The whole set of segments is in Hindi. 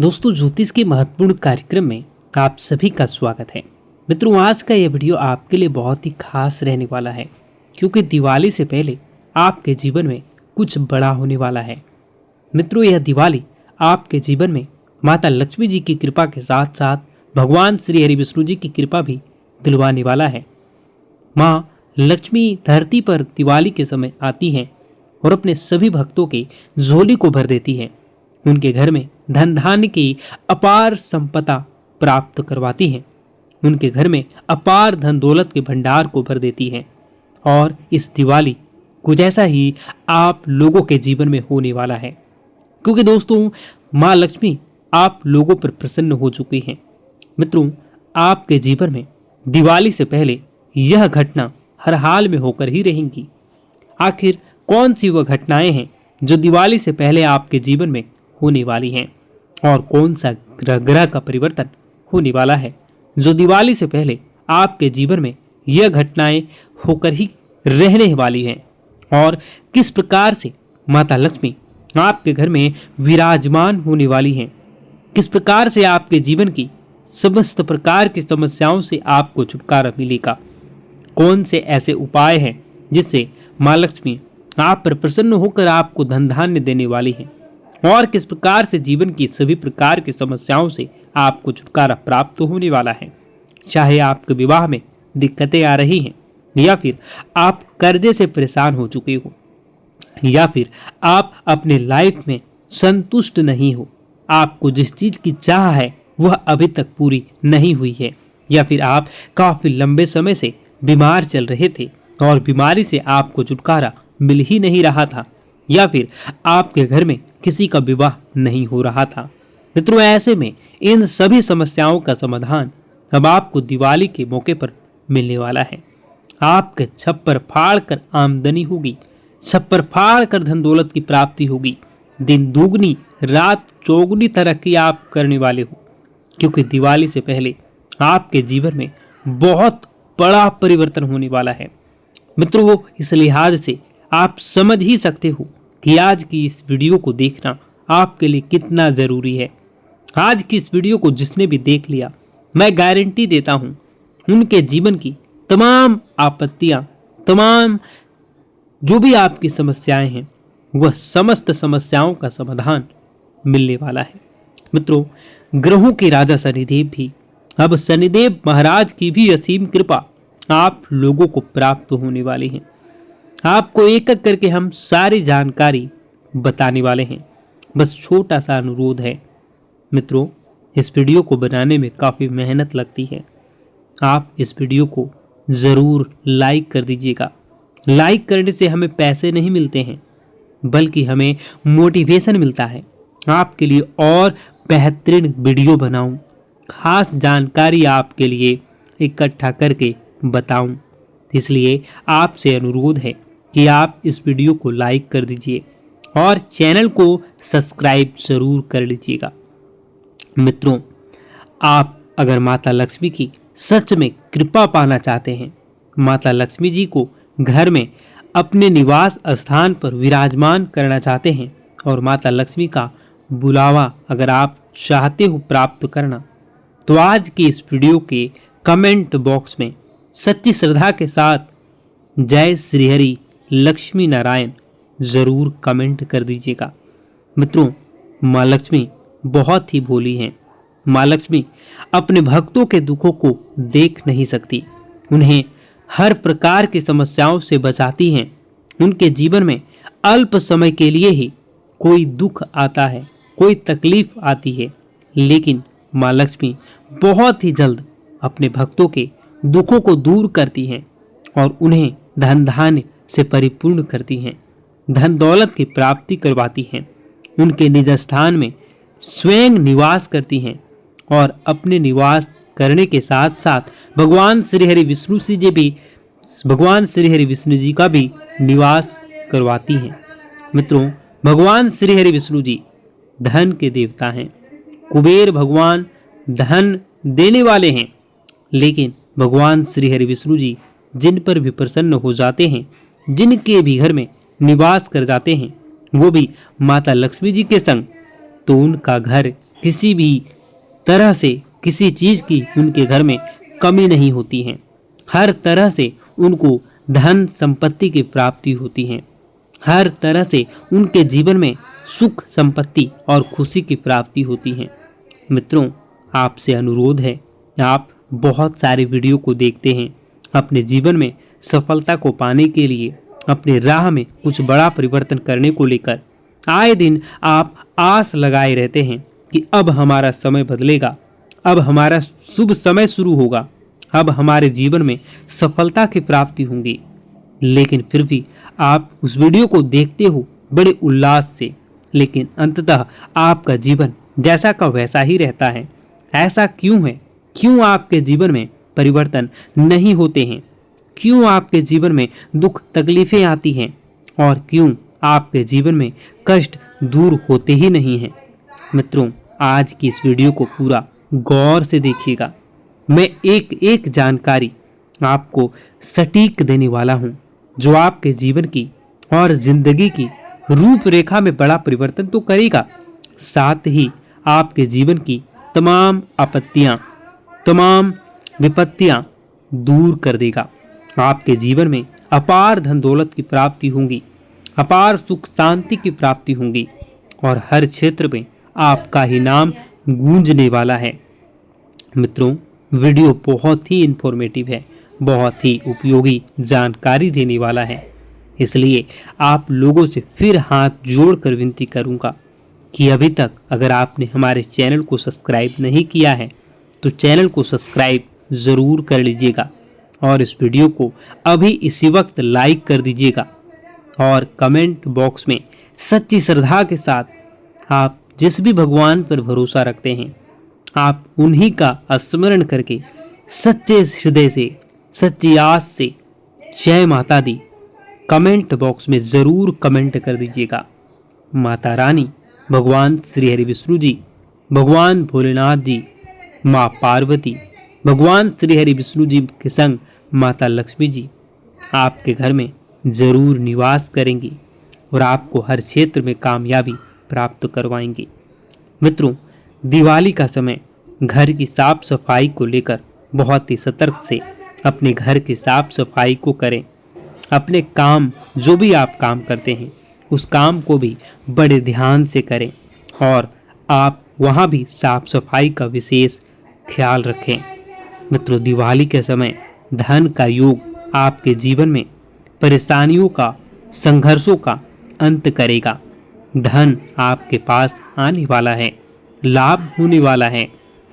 दोस्तों, ज्योतिष के महत्वपूर्ण कार्यक्रम में आप सभी का स्वागत है। मित्रों, आज का यह वीडियो आपके लिए बहुत ही खास रहने वाला है, क्योंकि दिवाली से पहले आपके जीवन में कुछ बड़ा होने वाला है। मित्रों, यह दिवाली आपके जीवन में माता लक्ष्मी जी की कृपा के साथ साथ भगवान श्री हरि विष्णु जी की कृपा भी दिलवाने वाला है। माँ लक्ष्मी धरती पर दिवाली के समय आती हैं और अपने सभी भक्तों की झोली को भर देती है। उनके घर में धन धान्य की अपार संपदा प्राप्त करवाती हैं। उनके घर में अपार धन दौलत के भंडार को भर देती हैं। और इस दिवाली कुछ ऐसा ही आप लोगों के जीवन में होने वाला है, क्योंकि दोस्तों माँ लक्ष्मी आप लोगों पर प्रसन्न हो चुकी हैं। मित्रों, आपके जीवन में दिवाली से पहले यह घटना हर हाल में होकर ही रहेंगी। आखिर कौन सी वह घटनाएं हैं जो दिवाली से पहले आपके जीवन में होने वाली हैं, और कौन सा ग्रह का परिवर्तन होने वाला है जो दिवाली से पहले आपके जीवन में यह घटनाएं होकर ही रहने वाली हैं, और किस प्रकार से माता लक्ष्मी आपके घर में विराजमान होने वाली हैं, किस प्रकार से आपके जीवन की समस्त प्रकार की समस्याओं से आपको छुटकारा मिलेगा, कौन से ऐसे उपाय हैं जिससे माँ लक्ष्मी आप पर प्रसन्न होकर आपको धन धान्य देने वाली हैं, और किस प्रकार से जीवन की सभी प्रकार की समस्याओं से आपको छुटकारा प्राप्त होने वाला है। चाहे आपके विवाह में दिक्कतें आ रही हैं, या फिर आप कर्जे से परेशान हो चुके हो, या फिर आप अपने लाइफ में संतुष्ट नहीं हो, आपको जिस चीज की चाह है वह अभी तक पूरी नहीं हुई है, या फिर आप काफी लंबे समय से बीमार चल रहे थे और बीमारी से आपको छुटकारा मिल ही नहीं रहा था, या फिर आपके घर में किसी का विवाह नहीं हो रहा था। मित्रों, ऐसे में इन सभी समस्याओं का समाधान अब आपको दिवाली के मौके पर मिलने वाला है। आपके छप्पर फाड़ कर आमदनी होगी, छप्पर फाड़ कर धन दौलत की प्राप्ति होगी, दिन दुगनी रात चौगुनी तरक्की आप करने वाले हो, क्योंकि दिवाली से पहले आपके जीवन में बहुत बड़ा परिवर्तन होने वाला है। मित्रों, वो इस लिहाज से आप समझ ही सकते हो कि आज की इस वीडियो को देखना आपके लिए कितना जरूरी है। आज की इस वीडियो को जिसने भी देख लिया, मैं गारंटी देता हूं उनके जीवन की तमाम आपत्तियां, तमाम जो भी आपकी समस्याएं हैं, वह समस्त समस्याओं का समाधान मिलने वाला है। मित्रों, ग्रहों के राजा शनिदेव भी, अब शनिदेव महाराज की भी असीम कृपा आप लोगों को प्राप्त होने वाली है। आपको एक एक करके हम सारी जानकारी बताने वाले हैं। बस छोटा सा अनुरोध है मित्रों, इस वीडियो को बनाने में काफ़ी मेहनत लगती है। आप इस वीडियो को ज़रूर लाइक कर दीजिएगा। लाइक करने से हमें पैसे नहीं मिलते हैं, बल्कि हमें मोटिवेशन मिलता है आपके लिए और बेहतरीन वीडियो बनाऊं, खास जानकारी आपके लिए इकट्ठा करके बताऊं। इसलिए आपसे अनुरोध है कि आप इस वीडियो को लाइक कर दीजिए और चैनल को सब्सक्राइब जरूर कर लीजिएगा। मित्रों, आप अगर माता लक्ष्मी की सच में कृपा पाना चाहते हैं, माता लक्ष्मी जी को घर में अपने निवास स्थान पर विराजमान करना चाहते हैं, और माता लक्ष्मी का बुलावा अगर आप चाहते हो प्राप्त करना, तो आज की इस वीडियो के कमेंट बॉक्स में सच्ची श्रद्धा के साथ जय श्री हरि लक्ष्मी नारायण जरूर कमेंट कर दीजिएगा। मित्रों, माँ लक्ष्मी बहुत ही भोली हैं। माँ लक्ष्मी अपने भक्तों के दुखों को देख नहीं सकती, उन्हें हर प्रकार की समस्याओं से बचाती हैं। उनके जीवन में अल्प समय के लिए ही कोई दुख आता है, कोई तकलीफ आती है, लेकिन माँ लक्ष्मी बहुत ही जल्द अपने भक्तों के दुखों को दूर करती हैं और उन्हें धन धान्य से परिपूर्ण करती हैं, धन दौलत की प्राप्ति करवाती हैं, उनके निज स्थान में स्वयं निवास करती हैं, और अपने निवास करने के साथ साथ भगवान श्री हरि विष्णु जी का भी निवास करवाती हैं। मित्रों, भगवान श्री हरि विष्णु जी धन के देवता हैं। कुबेर भगवान धन देने वाले हैं, लेकिन भगवान श्री हरि विष्णु जी जिन पर भी प्रसन्न हो जाते हैं, जिनके भी घर में निवास कर जाते हैं, वो भी माता लक्ष्मी जी के संग, तो उनका घर किसी भी तरह से किसी चीज़ की उनके घर में कमी नहीं होती है। हर तरह से उनको धन संपत्ति की प्राप्ति होती है। हर तरह से उनके जीवन में सुख संपत्ति और खुशी की प्राप्ति होती है। मित्रों, आपसे अनुरोध है, आप बहुत सारे वीडियो को देखते हैं, अपने जीवन में सफलता को पाने के लिए, अपने राह में कुछ बड़ा परिवर्तन करने को लेकर आए दिन आप आस लगाए रहते हैं कि अब हमारा समय बदलेगा, अब हमारा शुभ समय शुरू होगा, अब हमारे जीवन में सफलता की प्राप्ति होंगी। लेकिन फिर भी आप उस वीडियो को देखते हो बड़े उल्लास से, लेकिन अंततः आपका जीवन जैसा का वैसा ही रहता है। ऐसा क्यों है? क्यों आपके जीवन में परिवर्तन नहीं होते हैं? क्यों आपके जीवन में दुख तकलीफें आती हैं? और क्यों आपके जीवन में कष्ट दूर होते ही नहीं हैं? मित्रों, आज की इस वीडियो को पूरा गौर से देखिएगा। मैं एक एक जानकारी आपको सटीक देने वाला हूं, जो आपके जीवन की और जिंदगी की रूपरेखा में बड़ा परिवर्तन तो करेगा, साथ ही आपके जीवन की तमाम आपत्तियां, तमाम विपत्तियां दूर कर देगा। आपके जीवन में अपार धन दौलत की प्राप्ति होगी, अपार सुख शांति की प्राप्ति होगी और हर क्षेत्र में आपका ही नाम गूंजने वाला है। मित्रों, वीडियो बहुत ही इंफॉर्मेटिव है, बहुत ही उपयोगी जानकारी देने वाला है। इसलिए आप लोगों से फिर हाथ जोड़कर विनती करूंगा कि अभी तक अगर आपने हमारे चैनल को सब्सक्राइब नहीं किया है तो चैनल को सब्सक्राइब ज़रूर कर लीजिएगा और इस वीडियो को अभी इसी वक्त लाइक कर दीजिएगा और कमेंट बॉक्स में सच्ची श्रद्धा के साथ आप जिस भी भगवान पर भरोसा रखते हैं, आप उन्हीं का स्मरण करके सच्चे हृदय से, सच्ची आस से जय माता दी कमेंट बॉक्स में ज़रूर कमेंट कर दीजिएगा। माता रानी, भगवान श्री हरि विष्णु जी, भगवान भोलेनाथ जी, माँ पार्वती, भगवान श्री हरि विष्णु जी के संग माता लक्ष्मी जी आपके घर में ज़रूर निवास करेंगी और आपको हर क्षेत्र में कामयाबी प्राप्त करवाएंगी। मित्रों, दिवाली का समय घर की साफ सफाई को लेकर बहुत ही सतर्क से अपने घर की साफ सफाई को करें। अपने काम, जो भी आप काम करते हैं, उस काम को भी बड़े ध्यान से करें और आप वहाँ भी साफ सफाई का विशेष ख्याल रखें। मित्रों, दिवाली के समय धन का योग आपके जीवन में परेशानियों का, संघर्षों का अंत करेगा। धन आपके पास आने वाला है, लाभ होने वाला है,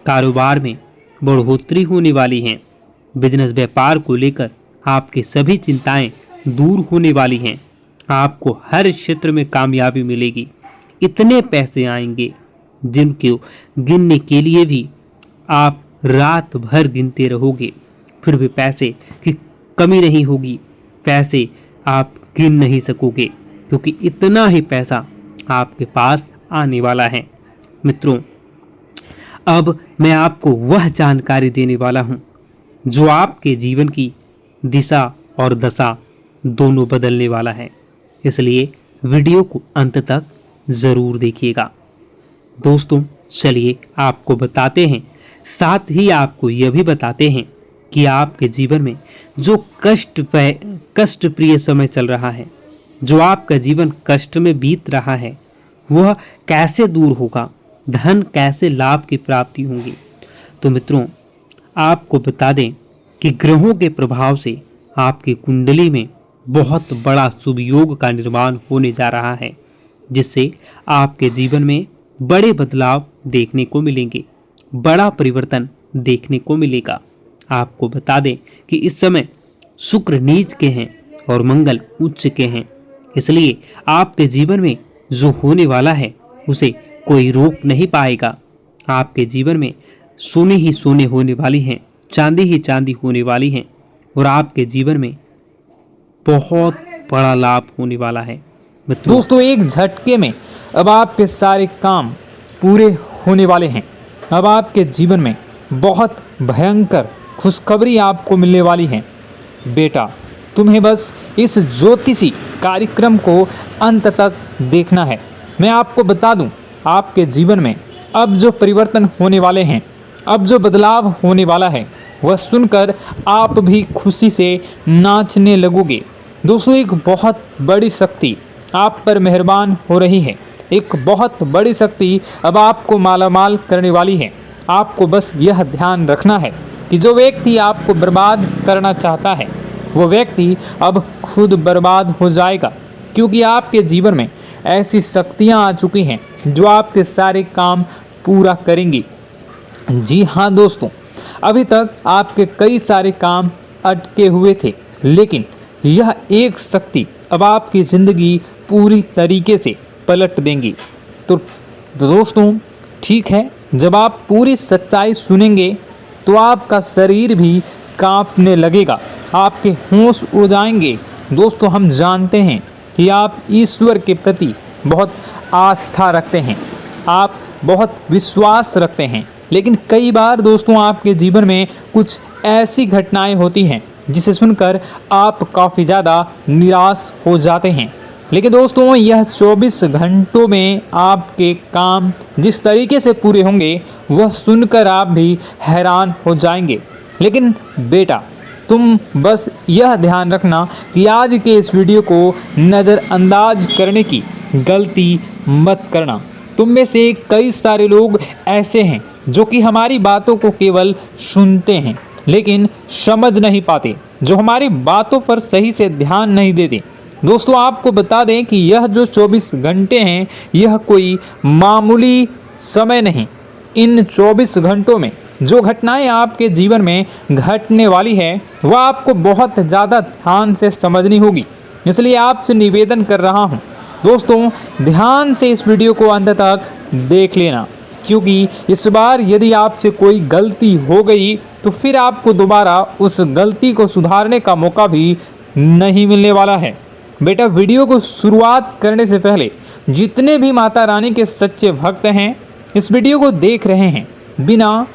कारोबार में बढ़ोतरी होने वाली है, बिजनेस व्यापार को लेकर आपकी सभी चिंताएं दूर होने वाली हैं। आपको हर क्षेत्र में कामयाबी मिलेगी। इतने पैसे आएंगे जिनको गिनने के लिए भी आप रात भर गिनते रहोगे, फिर भी पैसे की कमी नहीं होगी। पैसे आप गिन नहीं सकोगे क्योंकि इतना ही पैसा आपके पास आने वाला है। मित्रों, अब मैं आपको वह जानकारी देने वाला हूँ जो आपके जीवन की दिशा और दशा दोनों बदलने वाला है। इसलिए वीडियो को अंत तक ज़रूर देखिएगा। दोस्तों, चलिए आपको बताते हैं, साथ ही आपको यह भी बताते हैं कि आपके जीवन में जो कष्टप्रिय समय चल रहा है, जो आपका जीवन कष्ट में बीत रहा है, वह कैसे दूर होगा, धन कैसे लाभ की प्राप्ति होगी। तो मित्रों, आपको बता दें कि ग्रहों के प्रभाव से आपकी कुंडली में बहुत बड़ा शुभ योग का निर्माण होने जा रहा है, जिससे आपके जीवन में बड़े बदलाव देखने को मिलेंगे, बड़ा परिवर्तन देखने को मिलेगा। आपको बता दें कि इस समय शुक्र नीच के हैं और मंगल उच्च के हैं, इसलिए आपके जीवन में जो होने वाला है उसे कोई रोक नहीं पाएगा। आपके जीवन में सोने ही सोने होने वाली हैं, चांदी ही चांदी होने वाली हैं और आपके जीवन में बहुत बड़ा लाभ होने वाला है। दोस्तों, एक झटके में अब आपके सारे काम पूरे होने वाले हैं। अब आपके जीवन में बहुत भयंकर खुशखबरी आपको मिलने वाली है। बेटा, तुम्हें बस इस ज्योतिषी कार्यक्रम को अंत तक देखना है। मैं आपको बता दूं, आपके जीवन में अब जो परिवर्तन होने वाले हैं, अब जो बदलाव होने वाला है, वह सुनकर आप भी खुशी से नाचने लगोगे। दोस्तों, एक बहुत बड़ी शक्ति आप पर मेहरबान हो रही है। एक बहुत बड़ी शक्ति अब आपको मालामाल करने वाली है। आपको बस यह ध्यान रखना है कि जो व्यक्ति आपको बर्बाद करना चाहता है, वो व्यक्ति अब खुद बर्बाद हो जाएगा, क्योंकि आपके जीवन में ऐसी शक्तियाँ आ चुकी हैं जो आपके सारे काम पूरा करेंगी। जी हाँ दोस्तों, अभी तक आपके कई सारे काम अटके हुए थे, लेकिन यह एक शक्ति अब आपकी ज़िंदगी पूरी तरीके से पलट देंगी। तो दोस्तों, ठीक है, जब आप पूरी सच्चाई सुनेंगे तो आपका शरीर भी कांपने लगेगा, आपके होश उड़ जाएंगे। दोस्तों, हम जानते हैं कि आप ईश्वर के प्रति बहुत आस्था रखते हैं, आप बहुत विश्वास रखते हैं, लेकिन कई बार दोस्तों आपके जीवन में कुछ ऐसी घटनाएं होती हैं जिसे सुनकर आप काफ़ी ज़्यादा निराश हो जाते हैं। लेकिन दोस्तों, यह 24 घंटों में आपके काम जिस तरीके से पूरे होंगे वह सुनकर आप भी हैरान हो जाएंगे। लेकिन बेटा, तुम बस यह ध्यान रखना कि आज के इस वीडियो को नज़रअंदाज करने की गलती मत करना। तुम में से कई सारे लोग ऐसे हैं जो कि हमारी बातों को केवल सुनते हैं लेकिन समझ नहीं पाते, जो हमारी बातों पर सही से ध्यान नहीं देते। दोस्तों, आपको बता दें कि यह जो 24 घंटे हैं, यह कोई मामूली समय नहीं। इन 24 घंटों में जो घटनाएं आपके जीवन में घटने वाली है वह आपको बहुत ज़्यादा ध्यान से समझनी होगी। इसलिए आपसे निवेदन कर रहा हूं, दोस्तों, ध्यान से इस वीडियो को अंत तक देख लेना, क्योंकि इस बार यदि आपसे कोई गलती हो गई तो फिर आपको दोबारा उस गलती को सुधारने का मौका भी नहीं मिलने वाला है। बेटा, वीडियो को शुरुआत करने से पहले जितने भी माता रानी के सच्चे भक्त हैं, इस वीडियो को देख रहे हैं बिना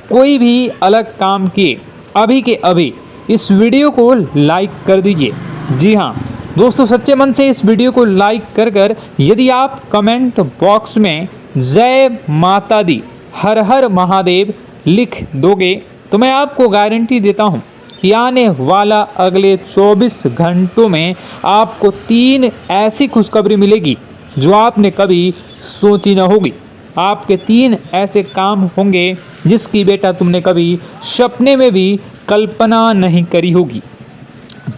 कोई भी अलग काम किए अभी के अभी इस वीडियो को लाइक कर दीजिए। जी हाँ दोस्तों, सच्चे मन से इस वीडियो को लाइक कर यदि आप कमेंट बॉक्स में जय माता दी, हर हर महादेव लिख दोगे तो मैं आपको गारंटी देता हूँ कि आने वाला अगले 24 घंटों में आपको 3 ऐसी खुशखबरी मिलेगी जो आपने कभी सोची न होगी। आपके 3 ऐसे काम होंगे जिसकी बेटा तुमने कभी सपने में भी कल्पना नहीं करी होगी।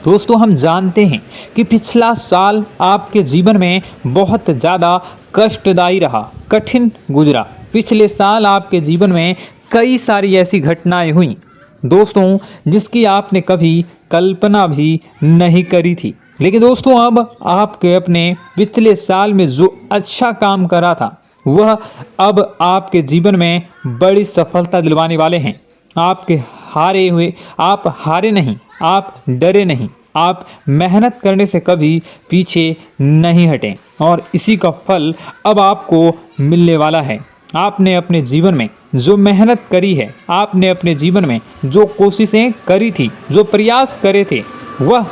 दोस्तों, हम जानते हैं कि पिछला साल आपके जीवन में बहुत ज़्यादा कष्टदायी रहा, कठिन गुजरा। पिछले साल आपके जीवन में कई सारी ऐसी घटनाएं हुई दोस्तों जिसकी आपने कभी कल्पना भी नहीं करी थी। लेकिन दोस्तों, अब आपके अपने पिछले साल में जो अच्छा काम करा था वह अब आपके जीवन में बड़ी सफलता दिलवाने वाले हैं। आप हारे नहीं, आप डरे नहीं, आप मेहनत करने से कभी पीछे नहीं हटें और इसी का फल अब आपको मिलने वाला है। आपने अपने जीवन में जो मेहनत करी है, आपने अपने जीवन में जो कोशिशें करी थी, जो प्रयास करे थे, वह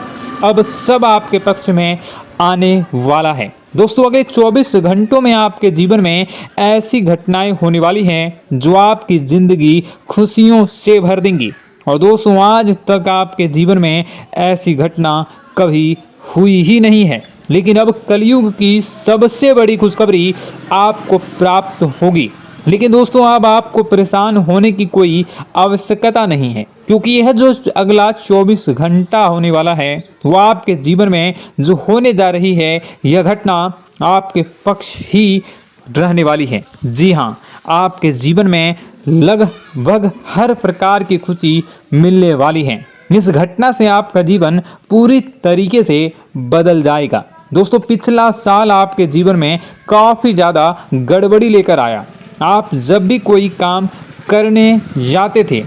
अब सब आपके पक्ष में आने वाला है। दोस्तों, अगले 24 घंटों में आपके जीवन में ऐसी घटनाएं होने वाली हैं जो आपकी ज़िंदगी खुशियों से भर देंगी। और दोस्तों, आज तक आपके जीवन में ऐसी घटना कभी हुई ही नहीं है, लेकिन अब कलयुग की सबसे बड़ी खुशखबरी आपको प्राप्त होगी। लेकिन दोस्तों, अब आपको परेशान होने की कोई आवश्यकता नहीं है, क्योंकि यह जो अगला 24 घंटा होने वाला है वह आपके जीवन में जो होने जा रही है यह घटना आपके पक्ष ही रहने वाली है। जी हाँ, आपके जीवन में लगभग हर प्रकार की खुशी मिलने वाली है। इस घटना से आपका जीवन पूरी तरीके से बदल जाएगा। दोस्तों, पिछला साल आपके जीवन में काफ़ी ज़्यादा गड़बड़ी लेकर आया। आप जब भी कोई काम करने जाते थे,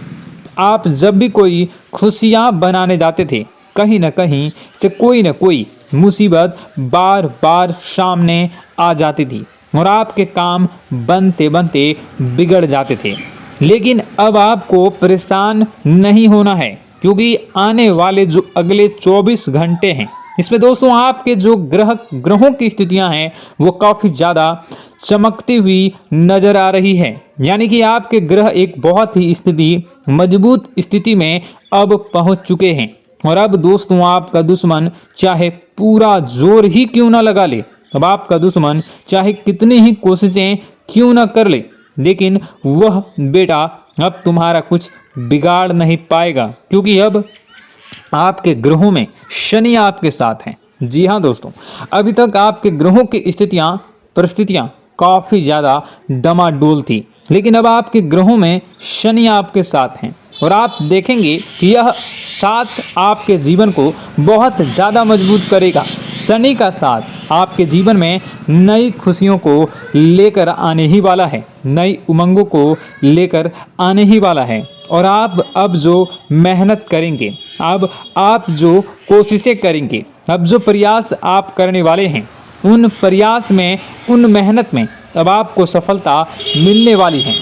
आप जब भी कोई खुशियाँ बनाने जाते थे, कहीं ना कहीं से कोई ना कोई मुसीबत बार बार सामने आ जाती थी और आपके काम बनते बनते बिगड़ जाते थे। लेकिन अब आपको परेशान नहीं होना है, क्योंकि आने वाले जो अगले 24 घंटे हैं इसमें दोस्तों आपके जो ग्रहों की स्थितियां हैं वो काफ़ी ज़्यादा चमकती हुई नजर आ रही है। यानी कि आपके ग्रह एक बहुत ही मजबूत स्थिति में अब पहुंच चुके हैं। और अब दोस्तों आपका दुश्मन चाहे पूरा जोर ही क्यों ना लगा ले, अब आपका दुश्मन चाहे कितनी ही कोशिशें क्यों ना कर ले, लेकिन वह बेटा अब तुम्हारा कुछ बिगाड़ नहीं पाएगा, क्योंकि अब आपके ग्रहों में शनि आपके साथ हैं। जी हाँ दोस्तों, अभी तक आपके ग्रहों की परिस्थितियां काफ़ी ज़्यादा डमाडोल थी, लेकिन अब आपके ग्रहों में शनि आपके साथ हैं और आप देखेंगे कि यह साथ आपके जीवन को बहुत ज़्यादा मजबूत करेगा। शनि का साथ आपके जीवन में नई खुशियों को लेकर आने ही वाला है, नई उमंगों को लेकर आने ही वाला है। और आप अब जो मेहनत करेंगे, अब आप जो कोशिशें करेंगे, अब जो प्रयास आप करने वाले हैं, उन प्रयास में, उन मेहनत में अब आपको सफलता मिलने वाली है।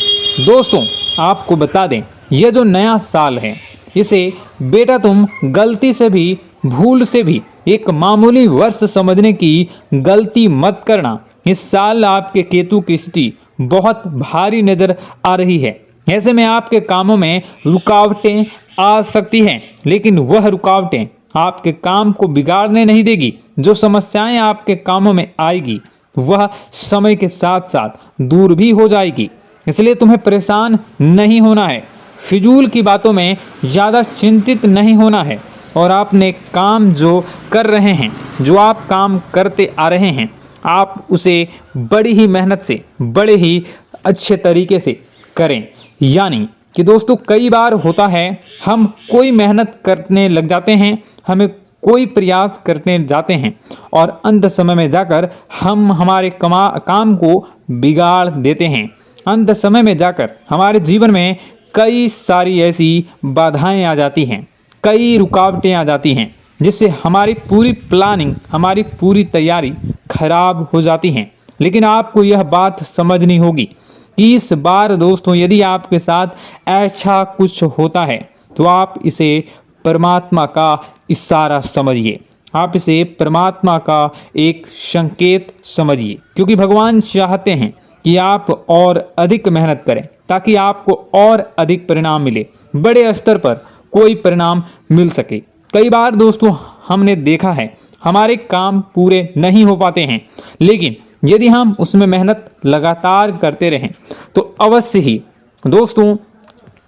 दोस्तों आपको बता दें, यह जो नया साल है, इसे बेटा तुम गलती से भी, भूल से भी एक मामूली वर्ष समझने की गलती मत करना। इस साल आपके केतु की स्थिति बहुत भारी नजर आ रही है। ऐसे में आपके कामों में रुकावटें आ सकती हैं, लेकिन वह रुकावटें आपके काम को बिगाड़ने नहीं देगी। जो समस्याएं आपके कामों में आएगी वह समय के साथ साथ दूर भी हो जाएगी। इसलिए तुम्हें परेशान नहीं होना है, फिजूल की बातों में ज़्यादा चिंतित नहीं होना है। और आपने काम जो कर रहे हैं, जो आप काम करते आ रहे हैं, आप उसे बड़ी ही मेहनत से, बड़े ही अच्छे तरीके से करें। यानी कि दोस्तों कई बार होता है, हम कोई मेहनत करने लग जाते हैं, हमें कोई प्रयास करने जाते हैं और अंत समय में जाकर हम हमारे काम को बिगाड़ देते हैं। अंत समय में जाकर हमारे जीवन में कई सारी ऐसी बाधाएं आ जाती हैं, कई रुकावटें आ जाती हैं, जिससे हमारी पूरी प्लानिंग, हमारी पूरी तैयारी खराब हो जाती हैं। लेकिन आपको यह बात समझनी होगी कि इस बार दोस्तों यदि आपके साथ ऐसा कुछ होता है तो आप इसे परमात्मा का इशारा समझिए, आप इसे परमात्मा का एक संकेत समझिए, क्योंकि भगवान चाहते हैं कि आप और अधिक मेहनत करें ताकि आपको और अधिक परिणाम मिले, बड़े स्तर पर कोई परिणाम मिल सके। कई बार दोस्तों हमने देखा है हमारे काम पूरे नहीं हो पाते हैं, लेकिन यदि हम उसमें मेहनत लगातार करते रहें तो अवश्य ही दोस्तों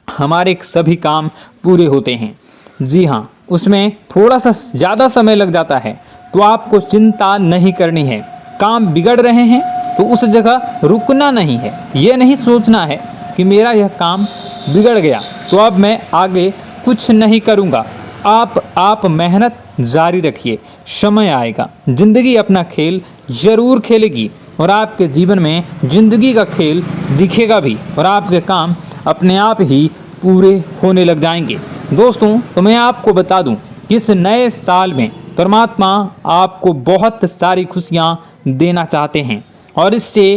हमारे सभी काम पूरे होते हैं। जी हाँ, उसमें थोड़ा सा ज़्यादा समय लग जाता है तो आपको चिंता नहीं करनी है। काम बिगड़ रहे हैं तो उस जगह रुकना नहीं है, ये नहीं सोचना है कि मेरा यह काम बिगड़ गया तो अब मैं आगे कुछ नहीं करूँगा। आप मेहनत जारी रखिए, समय आएगा, ज़िंदगी अपना खेल ज़रूर खेलेगी और आपके जीवन में ज़िंदगी का खेल दिखेगा भी और आपके काम अपने आप ही पूरे होने लग जाएंगे। दोस्तों तो मैं आपको बता दूं कि इस नए साल में परमात्मा आपको बहुत सारी खुशियां देना चाहते हैं और इससे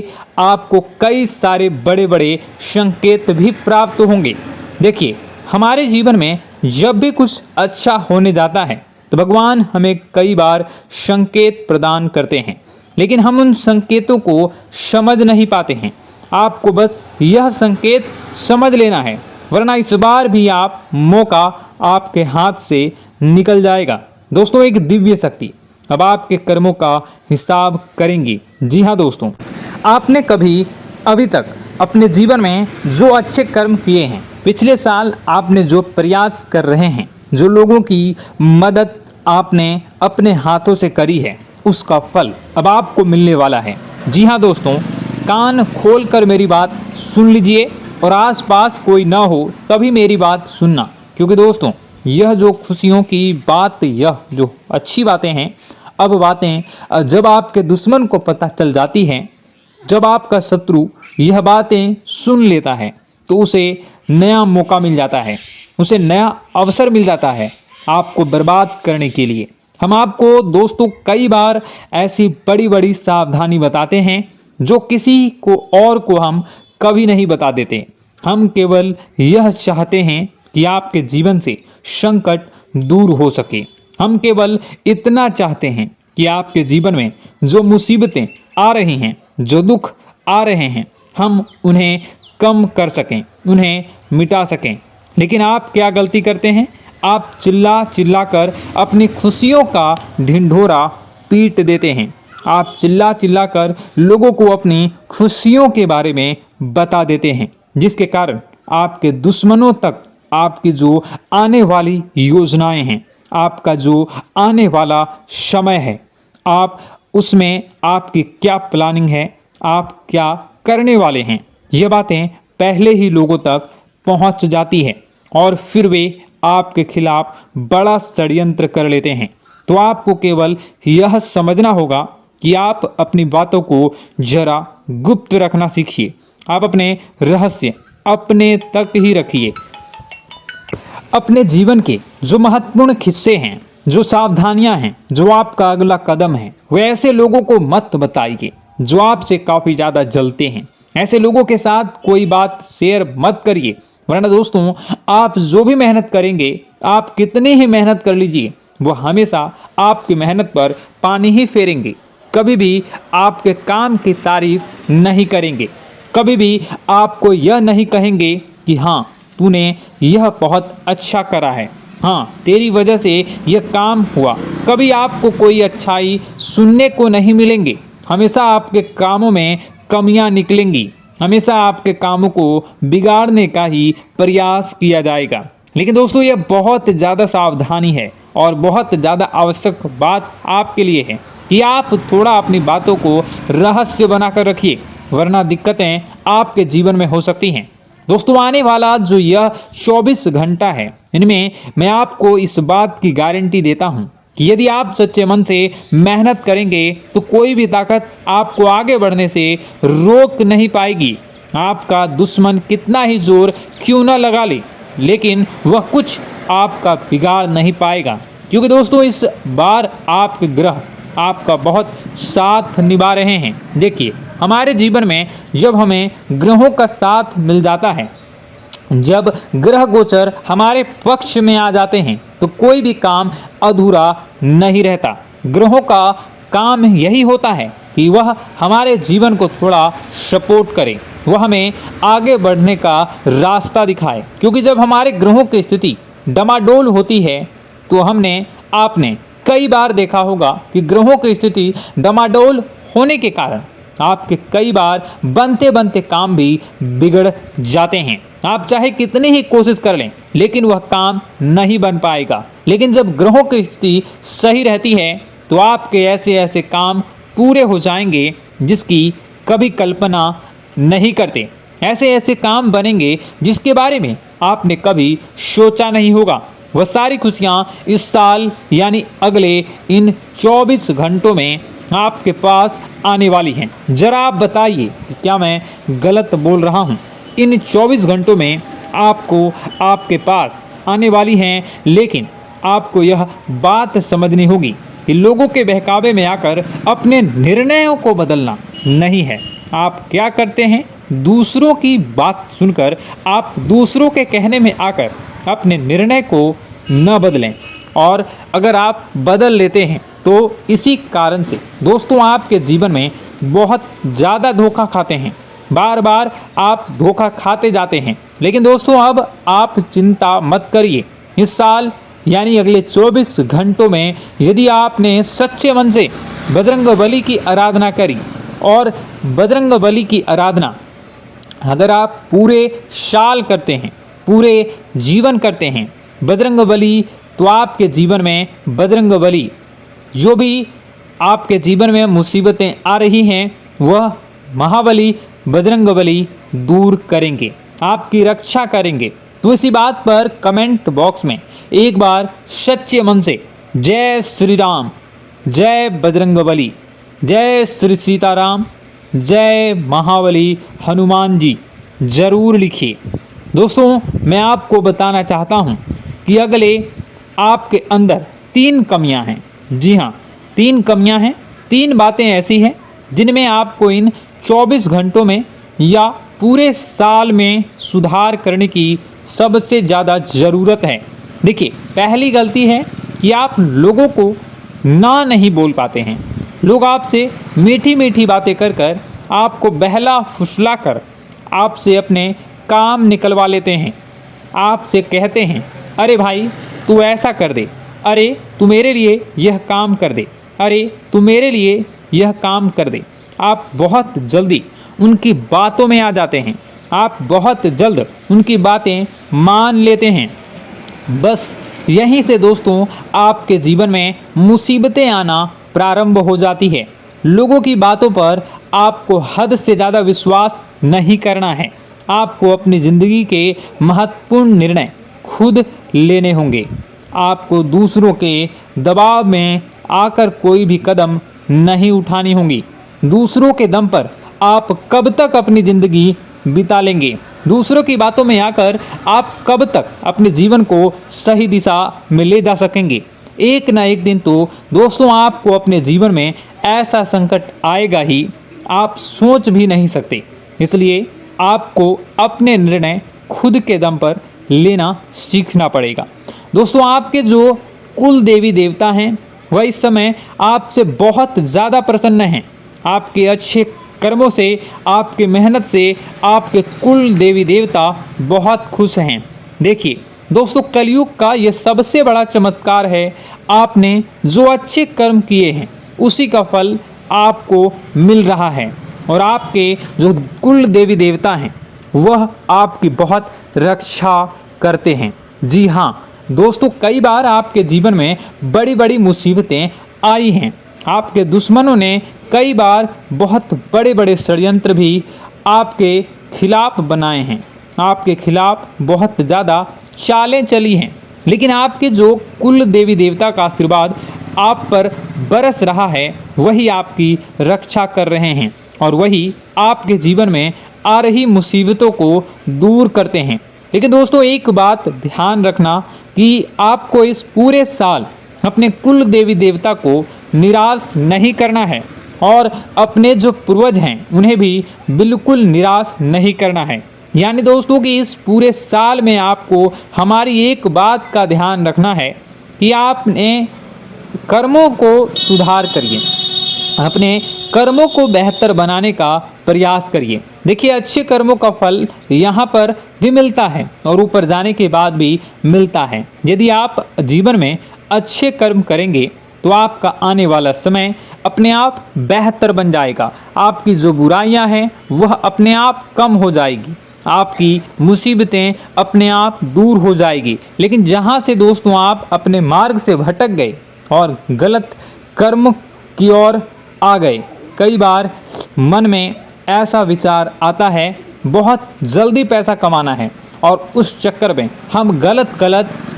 आपको कई सारे बड़े बड़े संकेत भी प्राप्त होंगे। देखिए, हमारे जीवन में जब भी कुछ अच्छा होने जाता है तो भगवान हमें कई बार संकेत प्रदान करते हैं, लेकिन हम उन संकेतों को समझ नहीं पाते हैं। आपको बस यह संकेत समझ लेना है, वरना इस बार भी आप मौका आपके हाथ से निकल जाएगा। दोस्तों एक दिव्य शक्ति अब आपके कर्मों का हिसाब करेंगी। जी हाँ दोस्तों, आपने कभी अभी तक अपने जीवन में जो अच्छे कर्म किए हैं, पिछले साल आपने जो प्रयास कर रहे हैं, जो लोगों की मदद आपने अपने हाथों से करी है, उसका फल अब आपको मिलने वाला है। जी हाँ दोस्तों, कान खोलकर मेरी बात सुन लीजिए और आसपास कोई ना हो तभी मेरी बात सुनना, क्योंकि दोस्तों यह जो खुशियों की बात, यह जो अच्छी बातें हैं, अब बातें जब आपके दुश्मन को पता चल जाती हैं, जब आपका शत्रु यह बातें सुन लेता है तो उसे नया मौका मिल जाता है, उसे नया अवसर मिल जाता है आपको बर्बाद करने के लिए। हम आपको दोस्तों कई बार ऐसी बड़ी बड़ी सावधानी बताते हैं जो किसी को और को हम कभी नहीं बता देते। हम केवल यह चाहते हैं कि आपके जीवन से संकट दूर हो सके, हम केवल इतना चाहते हैं कि आपके जीवन में जो मुसीबतें आ रही हैं, जो दुख आ रहे हैं, हम उन्हें कम कर सकें, उन्हें मिटा सकें। लेकिन आप क्या गलती करते हैं? आप चिल्ला चिल्ला कर अपनी खुशियों का ढिंढोरा पीट देते हैं। आप चिल्ला चिल्ला कर लोगों को अपनी खुशियों के बारे में बता देते हैं, जिसके कारण आपके दुश्मनों तक आपकी जो आने वाली योजनाएं हैं, आपका जो आने वाला समय है, आप उसमें आपकी क्या प्लानिंग है, आप क्या करने वाले हैं, ये बातें पहले ही लोगों तक पहुंच जाती है और फिर वे आपके खिलाफ बड़ा षड्यंत्र कर लेते हैं। तो आपको केवल यह समझना होगा कि आप अपनी बातों को जरा गुप्त रखना सीखिए। आप अपने रहस्य अपने तक ही रखिए। अपने जीवन के जो महत्वपूर्ण हिस्से हैं, जो सावधानियां हैं, जो आपका अगला कदम है, वे ऐसे लोगों को मत बताइए जो आपसे काफ़ी ज़्यादा जलते हैं। ऐसे लोगों के साथ कोई बात शेयर मत करिए, वरना दोस्तों आप जो भी मेहनत करेंगे, आप कितनी ही मेहनत कर लीजिए, वो हमेशा आपकी मेहनत पर पानी ही फेरेंगे। कभी भी आपके काम की तारीफ नहीं करेंगे, कभी भी आपको यह नहीं कहेंगे कि हाँ तूने यह बहुत अच्छा करा है, हाँ तेरी वजह से यह काम हुआ। कभी आपको कोई अच्छाई सुनने को नहीं मिलेंगे। हमेशा आपके कामों में कमियां निकलेंगी, हमेशा आपके कामों को बिगाड़ने का ही प्रयास किया जाएगा। लेकिन दोस्तों यह बहुत ज़्यादा सावधानी है और बहुत ज़्यादा आवश्यक बात आपके लिए है कि आप थोड़ा अपनी बातों को रहस्य बनाकर रखिए, वरना दिक्कतें आपके जीवन में हो सकती हैं। दोस्तों आने वाला जो यह 24 घंटा है, इनमें मैं आपको इस बात की गारंटी देता हूं कि यदि आप सच्चे मन से मेहनत करेंगे तो कोई भी ताकत आपको आगे बढ़ने से रोक नहीं पाएगी। आपका दुश्मन कितना ही जोर क्यों न लगा ले, लेकिन वह कुछ आपका बिगाड़ नहीं पाएगा, क्योंकि दोस्तों इस बार आपके ग्रह आपका बहुत साथ निभा रहे हैं। देखिए हमारे जीवन में जब हमें ग्रहों का साथ मिल जाता है, जब ग्रह गोचर हमारे पक्ष में आ जाते हैं, तो कोई भी काम अधूरा नहीं रहता। ग्रहों का काम यही होता है कि वह हमारे जीवन को थोड़ा सपोर्ट करे, वह हमें आगे बढ़ने का रास्ता दिखाए। क्योंकि जब हमारे ग्रहों की स्थिति डमाडोल होती है, तो आपने कई बार देखा होगा कि ग्रहों की स्थिति डमाडोल होने के कारण आपके कई बार बनते बनते काम भी बिगड़ जाते हैं। आप चाहे कितनी ही कोशिश कर लें, लेकिन वह काम नहीं बन पाएगा। लेकिन जब ग्रहों की स्थिति सही रहती है, तो आपके ऐसे ऐसे काम पूरे हो जाएंगे जिसकी कभी कल्पना नहीं करते। ऐसे ऐसे काम बनेंगे जिसके बारे में आपने कभी सोचा नहीं होगा। वह सारी खुशियाँ इस साल यानी अगले इन 24 घंटों में आपके पास आने वाली हैं। जरा आप बताइए कि क्या मैं गलत बोल रहा हूँ? इन 24 घंटों में आपको आपके पास आने वाली हैं, लेकिन आपको यह बात समझनी होगी कि लोगों के बहकावे में आकर अपने निर्णयों को बदलना नहीं है। आप क्या करते हैं? दूसरों की बात सुनकर आप दूसरों के कहने में आकर अपने निर्णय को न बदलें, और अगर आप बदल लेते हैं तो इसी कारण से दोस्तों आपके जीवन में बहुत ज़्यादा धोखा खाते हैं। बार बार आप धोखा खाते जाते हैं। लेकिन दोस्तों अब आप चिंता मत करिए। इस साल यानी अगले 24 घंटों में यदि आपने सच्चे मन से बजरंगबली की आराधना करी, और बजरंगबली की आराधना अगर आप पूरे साल करते हैं, पूरे जीवन करते हैं बजरंगबली, तो आपके जीवन में बजरंगबली जो भी आपके जीवन में मुसीबतें आ रही हैं, वह महाबली बजरंगबली दूर करेंगे, आपकी रक्षा करेंगे। तो इसी बात पर कमेंट बॉक्स में एक बार सच्चे मन से जय श्री राम, जय बजरंगबली, जय श्री सीताराम, जय महाबली हनुमान जी जरूर लिखिए। दोस्तों मैं आपको बताना चाहता हूँ कि अगले आपके अंदर 3 कमियां हैं। जी हाँ, 3 कमियां हैं। 3 बातें ऐसी हैं जिनमें आपको इन 24 घंटों में या पूरे साल में सुधार करने की सबसे ज़्यादा ज़रूरत है। देखिए पहली गलती है कि आप लोगों को ना नहीं बोल पाते हैं। लोग आपसे मीठी मीठी बातें कर कर आपको बहला फुसला कर आपसे अपने काम निकलवा लेते हैं। आपसे कहते हैं, अरे भाई तू ऐसा कर दे, अरे तू मेरे लिए यह काम कर दे, अरे तू मेरे लिए यह काम कर दे। आप बहुत जल्दी उनकी बातों में आ जाते हैं, आप बहुत जल्द उनकी बातें मान लेते हैं। बस यहीं से दोस्तों आपके जीवन में मुसीबतें आना प्रारंभ हो जाती है। लोगों की बातों पर आपको हद से ज़्यादा विश्वास नहीं करना है। आपको अपनी ज़िंदगी के महत्वपूर्ण निर्णय खुद लेने होंगे। आपको दूसरों के दबाव में आकर कोई भी कदम नहीं उठानी होंगी। दूसरों के दम पर आप कब तक अपनी ज़िंदगी बिता लेंगे? दूसरों की बातों में आकर आप कब तक अपने जीवन को सही दिशा में ले जा सकेंगे? एक ना एक दिन तो दोस्तों आपको अपने जीवन में ऐसा संकट आएगा ही, आप सोच भी नहीं सकते। इसलिए आपको अपने निर्णय खुद के दम पर लेना सीखना पड़ेगा। दोस्तों आपके जो कुल देवी देवता हैं वह इस समय आपसे बहुत ज़्यादा प्रसन्न हैं। आपके अच्छे कर्मों से, आपके मेहनत से आपके कुल देवी देवता बहुत खुश हैं। देखिए दोस्तों कलयुग का ये सबसे बड़ा चमत्कार है, आपने जो अच्छे कर्म किए हैं उसी का फल आपको मिल रहा है। और आपके जो कुल देवी देवता हैं वह आपकी बहुत रक्षा करते हैं। जी हाँ दोस्तों, कई बार आपके जीवन में बड़ी बड़ी मुसीबतें आई हैं। आपके दुश्मनों ने कई बार बहुत बड़े बड़े षड्यंत्र भी आपके खिलाफ बनाए हैं, आपके खिलाफ बहुत ज़्यादा चालें चली हैं। लेकिन आपके जो कुल देवी देवता का आशीर्वाद आप पर बरस रहा है वही आपकी रक्षा कर रहे हैं और वही आपके जीवन में आ रही मुसीबतों को दूर करते हैं। लेकिन दोस्तों एक बात ध्यान रखना कि आपको इस पूरे साल अपने कुल देवी देवता को निराश नहीं करना है और अपने जो पूर्वज हैं उन्हें भी बिल्कुल निराश नहीं करना है। यानी दोस्तों कि इस पूरे साल में आपको हमारी एक बात का ध्यान रखना है कि आपने कर्मों को सुधार करिए, अपने कर्मों को बेहतर बनाने का प्रयास करिए। देखिए अच्छे कर्मों का फल यहाँ पर भी मिलता है और ऊपर जाने के बाद भी मिलता है। यदि आप जीवन में अच्छे कर्म करेंगे तो आपका आने वाला समय अपने आप बेहतर बन जाएगा। आपकी जो बुराइयां हैं वह अपने आप कम हो जाएगी, आपकी मुसीबतें अपने आप दूर हो जाएगी। लेकिन जहां से दोस्तों आप अपने मार्ग से भटक गए और गलत कर्म की ओर आ गए, कई बार मन में ऐसा विचार आता है बहुत जल्दी पैसा कमाना है और उस चक्कर में हम गलत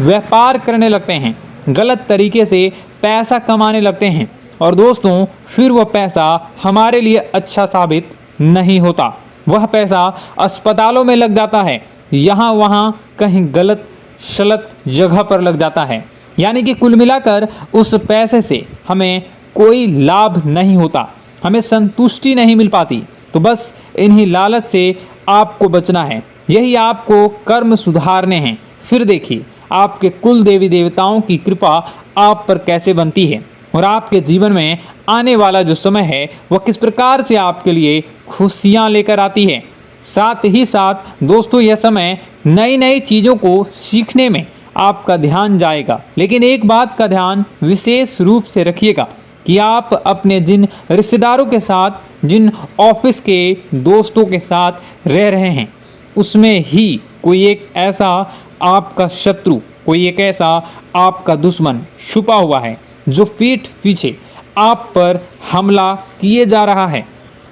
व्यापार करने लगते हैं, गलत तरीके से पैसा कमाने लगते हैं और दोस्तों फिर वह पैसा हमारे लिए अच्छा साबित नहीं होता। वह पैसा अस्पतालों में लग जाता है, यहाँ वहाँ कहीं गलत शलत जगह पर लग जाता है। यानी कि कुल मिलाकर उस पैसे से हमें कोई लाभ नहीं होता, हमें संतुष्टि नहीं मिल पाती। तो बस इन्हीं लालच से आपको बचना है, यही आपको कर्म सुधारने हैं। फिर देखिए आपके कुल देवी देवताओं की कृपा आप पर कैसे बनती है और आपके जीवन में आने वाला जो समय है वह किस प्रकार से आपके लिए खुशियां लेकर आती है। साथ ही साथ दोस्तों यह समय नई नई चीज़ों को सीखने में आपका ध्यान जाएगा। लेकिन एक बात का ध्यान विशेष रूप से रखिएगा कि आप अपने जिन रिश्तेदारों के साथ, जिन ऑफिस के दोस्तों के साथ रह रहे हैं उसमें ही कोई एक ऐसा आपका शत्रु, कोई एक ऐसा आपका दुश्मन छुपा हुआ है जो पीठ पीछे आप पर हमला किए जा रहा है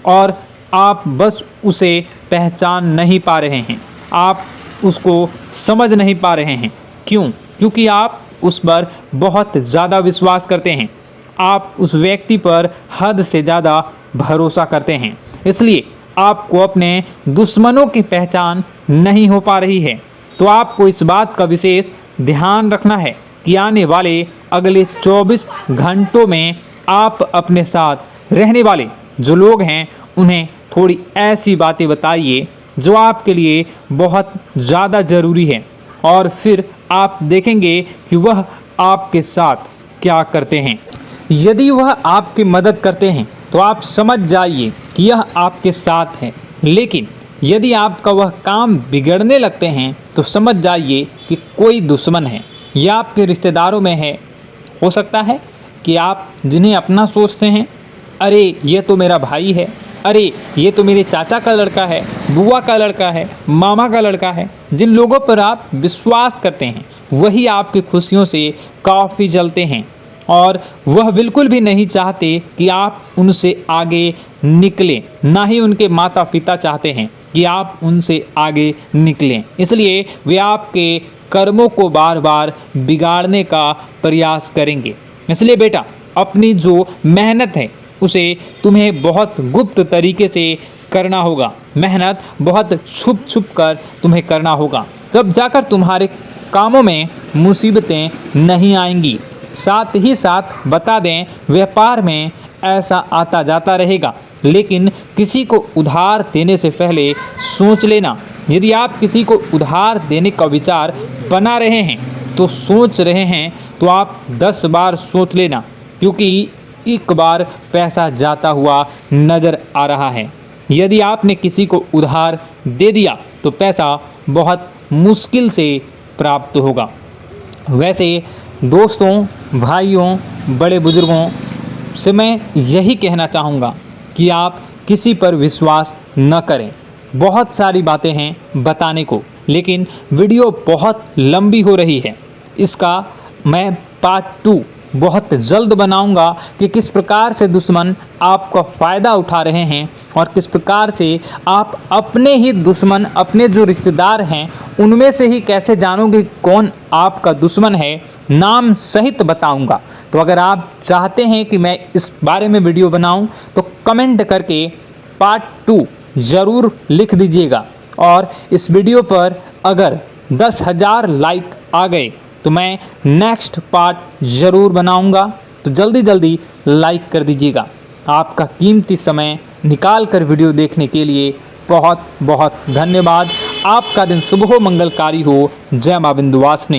और आप बस उसे पहचान नहीं पा रहे हैं, आप उसको समझ नहीं पा रहे हैं। क्यों? क्योंकि आप उस पर बहुत ज़्यादा विश्वास करते हैं, आप उस व्यक्ति पर हद से ज़्यादा भरोसा करते हैं, इसलिए आपको अपने दुश्मनों की पहचान नहीं हो पा रही है। तो आपको इस बात का विशेष ध्यान रखना है कि आने वाले अगले 24 घंटों में आप अपने साथ रहने वाले जो लोग हैं उन्हें थोड़ी ऐसी बातें बताइए जो आपके लिए बहुत ज़्यादा ज़रूरी है और फिर आप देखेंगे कि वह आपके साथ क्या करते हैं। यदि वह आपकी मदद करते हैं तो आप समझ जाइए कि यह आपके साथ है, लेकिन यदि आपका वह काम बिगड़ने लगते हैं तो समझ जाइए कि कोई दुश्मन है या आपके रिश्तेदारों में है। हो सकता है कि आप जिन्हें अपना सोचते हैं, अरे ये तो मेरा भाई है, अरे ये तो मेरे चाचा का लड़का है, बुआ का लड़का है, मामा का लड़का है, जिन लोगों पर आप विश्वास करते हैं वही आपकी खुशियों से काफ़ी जलते हैं और वह बिल्कुल भी नहीं चाहते कि आप उनसे आगे निकलें। ना ही उनके माता पिता चाहते हैं कि आप उनसे आगे निकलें, इसलिए वे आपके कर्मों को बार बार बिगाड़ने का प्रयास करेंगे। इसलिए बेटा, अपनी जो मेहनत है उसे तुम्हें बहुत गुप्त तरीके से करना होगा। मेहनत बहुत छुप छुप कर तुम्हें करना होगा, तब जाकर तुम्हारे कामों में मुसीबतें नहीं आएंगी। साथ ही साथ बता दें, व्यापार में ऐसा आता जाता रहेगा, लेकिन किसी को उधार देने से पहले सोच लेना। यदि आप किसी को उधार देने का विचार बना रहे हैं तो सोच रहे हैं तो आप 10 बार सोच लेना, क्योंकि एक बार पैसा जाता हुआ नज़र आ रहा है। यदि आपने किसी को उधार दे दिया तो पैसा बहुत मुश्किल से प्राप्त होगा। वैसे दोस्तों, भाइयों, बड़े बुजुर्गों से मैं यही कहना चाहूँगा कि आप किसी पर विश्वास न करें। बहुत सारी बातें हैं बताने को, लेकिन वीडियो बहुत लंबी हो रही है। इसका मैं पार्ट 2 बहुत जल्द बनाऊंगा कि किस प्रकार से दुश्मन आपका फ़ायदा उठा रहे हैं और किस प्रकार से आप अपने ही दुश्मन, अपने जो रिश्तेदार हैं उनमें से ही कैसे जानोगे कौन आपका दुश्मन है, नाम सहित बताऊंगा। तो अगर आप चाहते हैं कि मैं इस बारे में वीडियो बनाऊं तो कमेंट करके पार्ट 2 ज़रूर लिख दीजिएगा। और इस वीडियो पर अगर 10,000 लाइक आ गए तो मैं नेक्स्ट पार्ट ज़रूर बनाऊंगा। तो जल्दी जल्दी लाइक कर दीजिएगा। आपका कीमती समय निकाल कर वीडियो देखने के लिए बहुत बहुत धन्यवाद। आपका दिन शुभ हो, मंगलकारी हो। जय मां विंध्यवासिनी।